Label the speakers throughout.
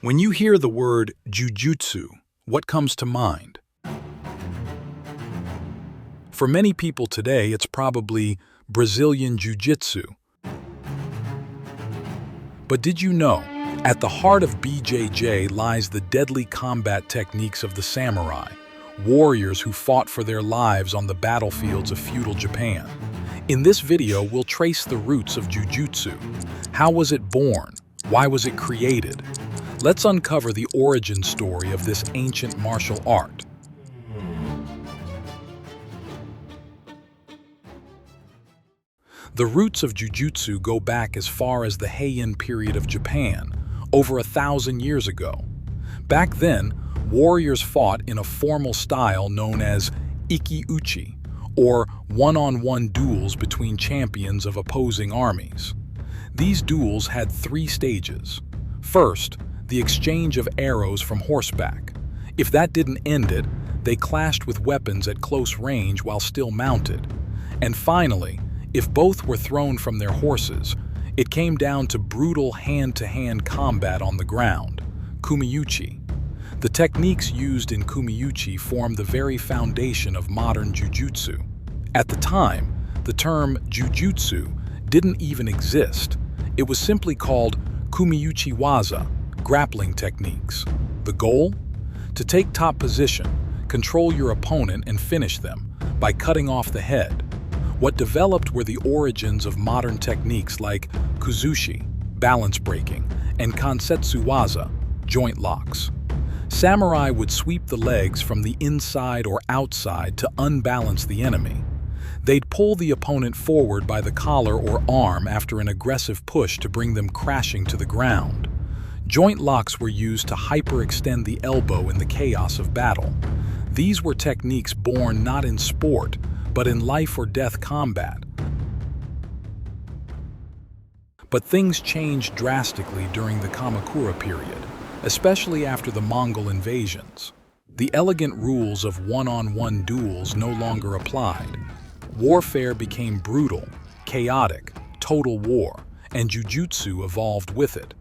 Speaker 1: When you hear the word jiu-jitsu, what comes to mind? For many people today, it's probably Brazilian Jiu-Jitsu. But did you know, at the heart of BJJ lies the deadly combat techniques of the samurai, warriors who fought for their lives on the battlefields of feudal Japan. In this video, we'll trace the roots of Jiu-Jitsu. How was it born? Why was it created? Let's uncover the origin story of this ancient martial art. The roots of Jiu-Jitsu go back as far as the Heian period of Japan, over 1,000 years ago. Back then, warriors fought in a formal style known as Kumiuchi, or one-on-one duels between champions of opposing armies. These duels had 3 stages. First, the exchange of arrows from horseback. If that didn't end it, they clashed with weapons at close range while still mounted. And finally, if both were thrown from their horses, it came down to brutal hand-to-hand combat on the ground, Kumiuchi. The techniques used in Kumiuchi form the very foundation of modern jiu-jitsu. At the time, the term jiu-jitsu didn't even exist. It was simply called Kumiuchi waza, grappling techniques. The goal? To take top position, control your opponent and finish them by cutting off the head. What developed were the origins of modern techniques like kuzushi, balance breaking, and kansetsu waza, joint locks. Samurai would sweep the legs from the inside or outside to unbalance the enemy. They'd pull the opponent forward by the collar or arm after an aggressive push to bring them crashing to the ground. Joint locks were used to hyperextend the elbow in the chaos of battle. These were techniques born not in sport, but in life or death combat. But things changed drastically during the Kamakura period, especially after the Mongol invasions. The elegant rules of one-on-one duels no longer applied. Warfare became brutal, chaotic, total war, and jiu-jitsu evolved with it.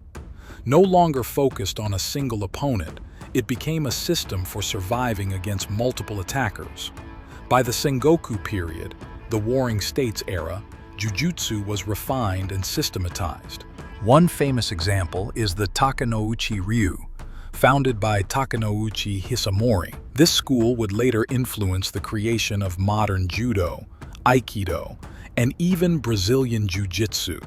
Speaker 1: No longer focused on a single opponent, it became a system for surviving against multiple attackers. By the Sengoku period, the Warring States era, jiu-jitsu was refined and systematized. One famous example is the Takanouchi Ryu, founded by Takanouchi Hisamori. This school would later influence the creation of modern judo, aikido, and even Brazilian Jiu-Jitsu.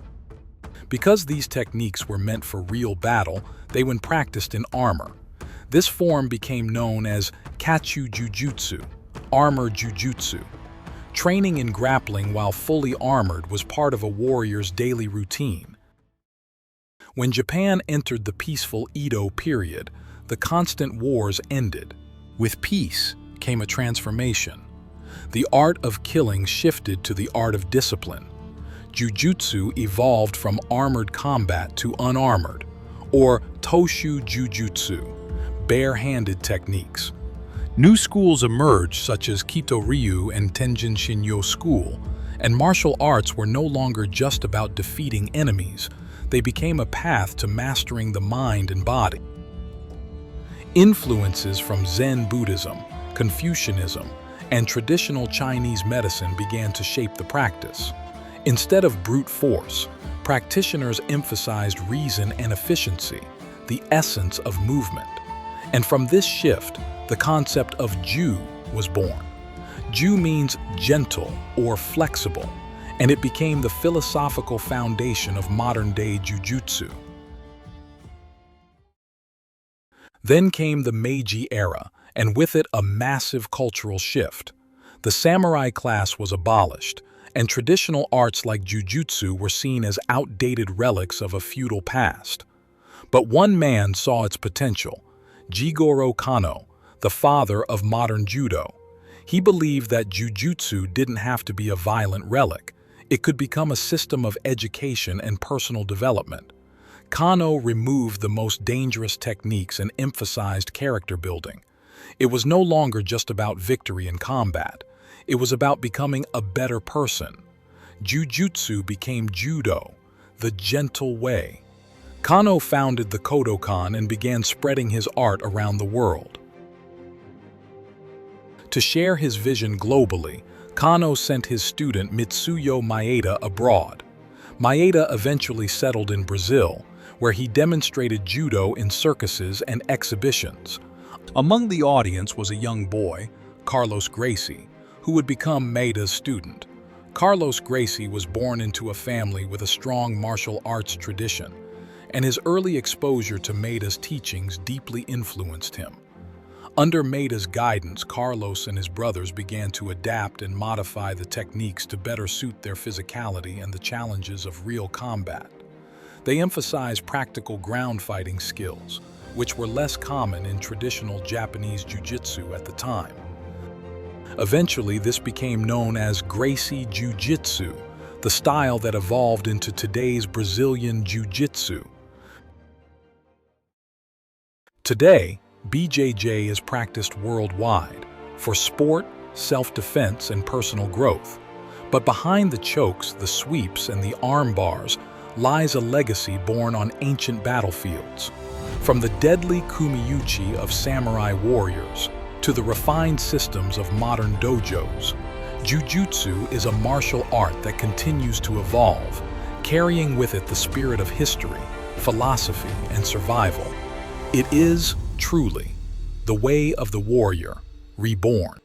Speaker 1: Because these techniques were meant for real battle, they were practiced in armor. This form became known as kachu jujutsu, armor jujutsu. Training in grappling while fully armored was part of a warrior's daily routine. When Japan entered the peaceful Edo period, the constant wars ended. With peace came a transformation. The art of killing shifted to the art of discipline. Jiu-jitsu evolved from armored combat to unarmored, or toshu jujutsu, bare-handed techniques. New schools emerged such as Kito-ryu and Tenjin Shinyo school, and martial arts were no longer just about defeating enemies. They became a path to mastering the mind and body. Influences from Zen Buddhism, Confucianism, and traditional Chinese medicine began to shape the practice. Instead of brute force, practitioners emphasized reason and efficiency, the essence of movement. And from this shift, the concept of Ju was born. Ju means gentle or flexible, and it became the philosophical foundation of modern-day jiu-jitsu. Then came the Meiji era, and with it a massive cultural shift. The samurai class was abolished, and traditional arts like jiu-jitsu were seen as outdated relics of a feudal past. But one man saw its potential, Jigoro Kano, the father of modern judo. He believed that jiu-jitsu didn't have to be a violent relic. It could become a system of education and personal development. Kano removed the most dangerous techniques and emphasized character building. It was no longer just about victory in combat. It was about becoming a better person. Jiu-jitsu became judo, the gentle way. Kano founded the Kodokan and began spreading his art around the world. To share his vision globally, Kano sent his student Mitsuyo Maeda abroad. Maeda eventually settled in Brazil, where he demonstrated judo in circuses and exhibitions. Among the audience was a young boy, Carlos Gracie, who would become Maeda's student. Carlos Gracie was born into a family with a strong martial arts tradition, and his early exposure to Maeda's teachings deeply influenced him. Under Maeda's guidance, Carlos and his brothers began to adapt and modify the techniques to better suit their physicality and the challenges of real combat. They emphasized practical ground fighting skills, which were less common in traditional Japanese jiu-jitsu at the time. Eventually, this became known as Gracie Jiu-Jitsu, the style that evolved into today's Brazilian Jiu-Jitsu. Today, BJJ is practiced worldwide for sport, self-defense, and personal growth. But behind the chokes, the sweeps, and the arm bars lies a legacy born on ancient battlefields. From the deadly Kumiuchi of samurai warriors to the refined systems of modern dojos, Jiu-Jitsu is a martial art that continues to evolve, carrying with it the spirit of history, philosophy, and survival. It is, truly, the way of the warrior, reborn.